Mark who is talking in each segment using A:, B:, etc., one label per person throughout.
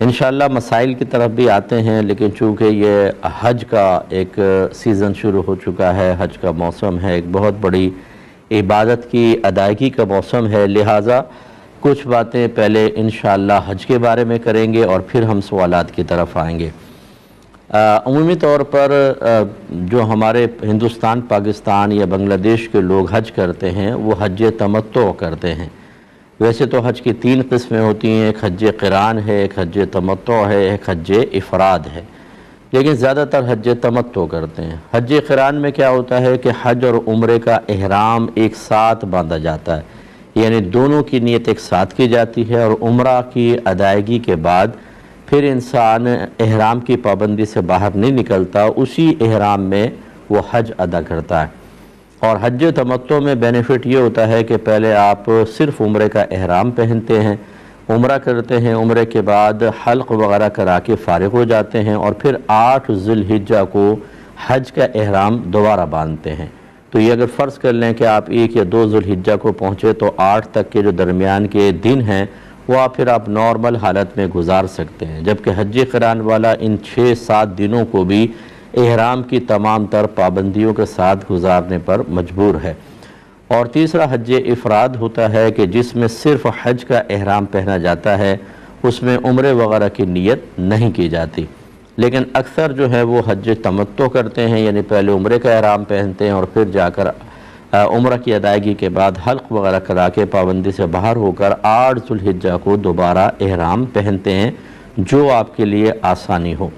A: انشاءاللہ مسائل کی طرف بھی آتے ہیں، لیکن چونکہ یہ حج کا ایک سیزن شروع ہو چکا ہے، حج کا موسم ہے، ایک بہت بڑی عبادت کی ادائیگی کا موسم ہے، لہٰذا کچھ باتیں پہلے انشاءاللہ حج کے بارے میں کریں گے اور پھر ہم سوالات کی طرف آئیں گے۔ عمومی طور پر جو ہمارے ہندوستان، پاکستان یا بنگلہ دیش کے لوگ حج کرتے ہیں وہ حج تمتع کرتے ہیں۔ ویسے تو حج کی 3 قسمیں ہوتی ہیں، ایک حج قران ہے، ایک حج تمتع ہے، ایک حج افراد ہے، لیکن زیادہ تر حج تمتع کرتے ہیں۔ حج قران میں کیا ہوتا ہے کہ حج اور عمرے کا احرام ایک ساتھ باندھا جاتا ہے، یعنی دونوں کی نیت ایک ساتھ کی جاتی ہے، اور عمرہ کی ادائیگی کے بعد پھر انسان احرام کی پابندی سے باہر نہیں نکلتا، اسی احرام میں وہ حج ادا کرتا ہے۔ اور حج تمتع میں بینیفٹ یہ ہوتا ہے کہ پہلے آپ صرف عمرے کا احرام پہنتے ہیں، عمرہ کرتے ہیں، عمرے کے بعد حلق وغیرہ کرا کے فارغ ہو جاتے ہیں، اور پھر 8 ذی الحجہ کو حج کا احرام دوبارہ باندھتے ہیں۔ تو یہ اگر فرض کر لیں کہ آپ 1 یا 2 ذی الحجہ کو پہنچے تو 8 تک کے جو درمیان کے دن ہیں وہ پھر آپ نارمل حالت میں گزار سکتے ہیں، جبکہ حج قران والا ان 6-7 دنوں کو بھی احرام کی تمام تر پابندیوں کے ساتھ گزارنے پر مجبور ہے۔ اور تیسرا حج افراد ہوتا ہے کہ جس میں صرف حج کا احرام پہنا جاتا ہے، اس میں عمرے وغیرہ کی نیت نہیں کی جاتی، لیکن اکثر جو ہے وہ حج تمتع کرتے ہیں، یعنی پہلے عمرے کا احرام پہنتے ہیں اور پھر جا کر عمرہ کی ادائیگی کے بعد حلق وغیرہ کرا کے پابندی سے باہر ہو کر 8 ذی الحجہ کو دوبارہ احرام پہنتے ہیں، جو آپ کے لیے آسانی ہو۔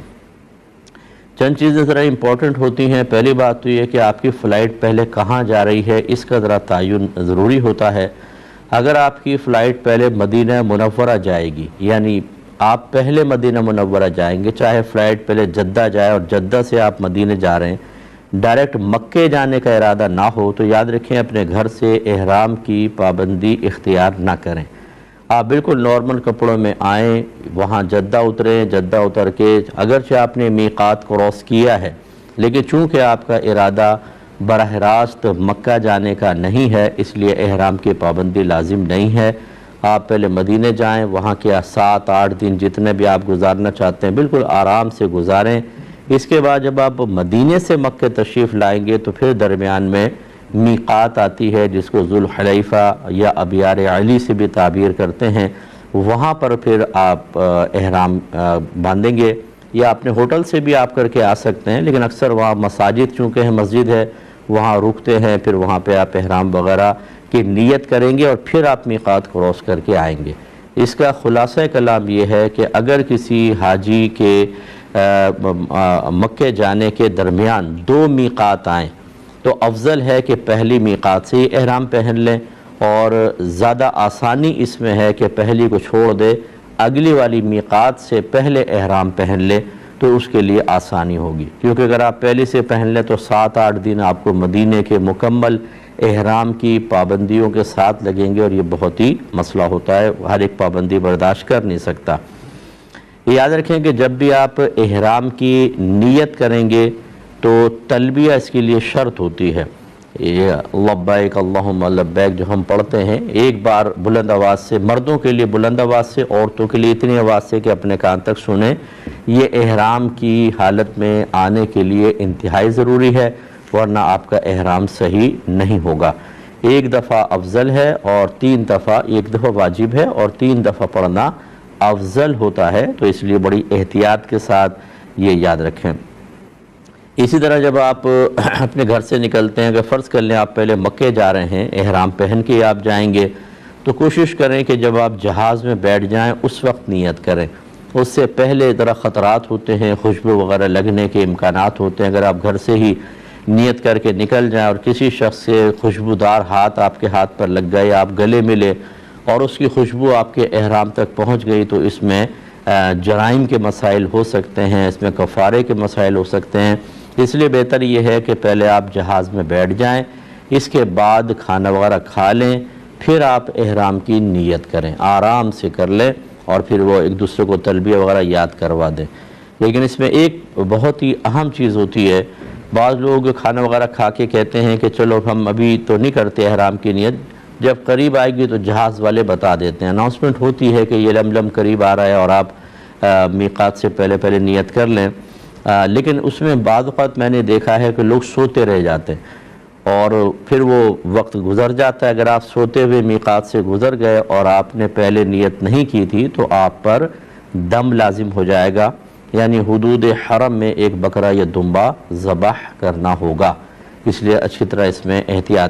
A: چند چیزیں ذرا امپورٹنٹ ہوتی ہیں۔ پہلی بات تو یہ کہ آپ کی فلائٹ پہلے کہاں جا رہی ہے، اس کا ذرا تعین ضروری ہوتا ہے۔ اگر آپ کی فلائٹ پہلے مدینہ منورہ جائے گی، یعنی آپ پہلے مدینہ منورہ جائیں گے، چاہے فلائٹ پہلے جدہ جائے اور جدہ سے آپ مدینہ جا رہے ہیں، ڈائریکٹ مکے جانے کا ارادہ نہ ہو تو یاد رکھیں اپنے گھر سے احرام کی پابندی اختیار نہ کریں۔ آپ بالکل نارمل کپڑوں میں آئیں، وہاں جدہ اتریں، جدہ اتر کے اگرچہ آپ نے میقات کراس کیا ہے، لیکن چونکہ آپ کا ارادہ براہ راست مکہ جانے کا نہیں ہے، اس لیے احرام کی پابندی لازم نہیں ہے۔ آپ پہلے مدینہ جائیں، وہاں کے 7-8 دن جتنے بھی آپ گزارنا چاہتے ہیں بالکل آرام سے گزاریں۔ اس کے بعد جب آپ مدینہ سے مکہ تشریف لائیں گے تو پھر درمیان میں میقات آتی ہے، جس کو ذوالحلیفہ یا ابیار علی سے بھی تعبیر کرتے ہیں، وہاں پر پھر آپ احرام باندھیں گے، یا اپنے ہوٹل سے بھی آپ کر کے آ سکتے ہیں، لیکن اکثر وہاں مساجد چونکہ ہے، مسجد ہے، وہاں رکتے ہیں، پھر وہاں پہ آپ احرام وغیرہ کی نیت کریں گے اور پھر آپ میقات کراس کر کے آئیں گے۔ اس کا خلاصہ کلام یہ ہے کہ اگر کسی حاجی کے مکے جانے کے درمیان 2 میقات آئیں تو افضل ہے کہ پہلی میقات سے ہی احرام پہن لیں، اور زیادہ آسانی اس میں ہے کہ پہلی کو چھوڑ دے، اگلی والی میقات سے پہلے احرام پہن لے تو اس کے لیے آسانی ہوگی، کیونکہ اگر آپ پہلے سے پہن لیں تو 7-8 دن آپ کو مدینے کے مکمل احرام کی پابندیوں کے ساتھ لگیں گے، اور یہ بہت ہی مسئلہ ہوتا ہے، ہر ایک پابندی برداشت کر نہیں سکتا۔ یاد رکھیں کہ جب بھی آپ احرام کی نیت کریں گے تو تلبیہ اس کے لیے شرط ہوتی ہے، یہ لبیک اللہم لبیک جو ہم پڑھتے ہیں، ایک بار بلند آواز سے، مردوں کے لیے بلند آواز سے، عورتوں کے لیے اتنی آواز سے کہ اپنے کان تک سنیں، یہ احرام کی حالت میں آنے کے لیے انتہائی ضروری ہے، ورنہ آپ کا احرام صحیح نہیں ہوگا۔ 1 دفعہ افضل ہے، اور 3 دفعہ، 1 دفعہ واجب ہے اور 3 دفعہ پڑھنا افضل ہوتا ہے، تو اس لیے بڑی احتیاط کے ساتھ یہ یاد رکھیں۔ اسی طرح جب آپ اپنے گھر سے نکلتے ہیں، کہ فرض کر لیں آپ پہلے مکے جا رہے ہیں، احرام پہن کے آپ جائیں گے، تو کوشش کریں کہ جب آپ جہاز میں بیٹھ جائیں اس وقت نیت کریں۔ اس سے پہلے ذرا خطرات ہوتے ہیں، خوشبو وغیرہ لگنے کے امکانات ہوتے ہیں، اگر آپ گھر سے ہی نیت کر کے نکل جائیں اور کسی شخص سے خوشبودار ہاتھ آپ کے ہاتھ پر لگ گئے، آپ گلے ملے اور اس کی خوشبو آپ کے احرام تک پہنچ گئی، تو اس میں جرائم کے مسائل ہو سکتے ہیں، اس میں کفارے کے مسائل ہو سکتے ہیں۔ اس لیے بہتر یہ ہے کہ پہلے آپ جہاز میں بیٹھ جائیں، اس کے بعد کھانا وغیرہ کھا لیں، پھر آپ احرام کی نیت کریں، آرام سے کر لیں، اور پھر وہ ایک دوسرے کو تلبیہ وغیرہ یاد کروا دیں۔ لیکن اس میں ایک بہت ہی اہم چیز ہوتی ہے، بعض لوگ کھانا وغیرہ کھا کے کہتے ہیں کہ چلو ہم ابھی تو نہیں کرتے احرام کی نیت، جب قریب آئے گی تو جہاز والے بتا دیتے ہیں، اناؤنسمنٹ ہوتی ہے کہ یہ لملم قریب آ رہا ہے اور آپ میقات سے پہلے نیت کر لیں، لیکن اس میں بعض اوقات میں نے دیکھا ہے کہ لوگ سوتے رہ جاتے ہیں اور پھر وہ وقت گزر جاتا ہے۔ اگر آپ سوتے ہوئے میقات سے گزر گئے اور آپ نے پہلے نیت نہیں کی تھی تو آپ پر دم لازم ہو جائے گا، یعنی حدود حرم میں ایک بکرا یا دمبا ذبح کرنا ہوگا، اس لیے اچھی طرح اس میں احتیاط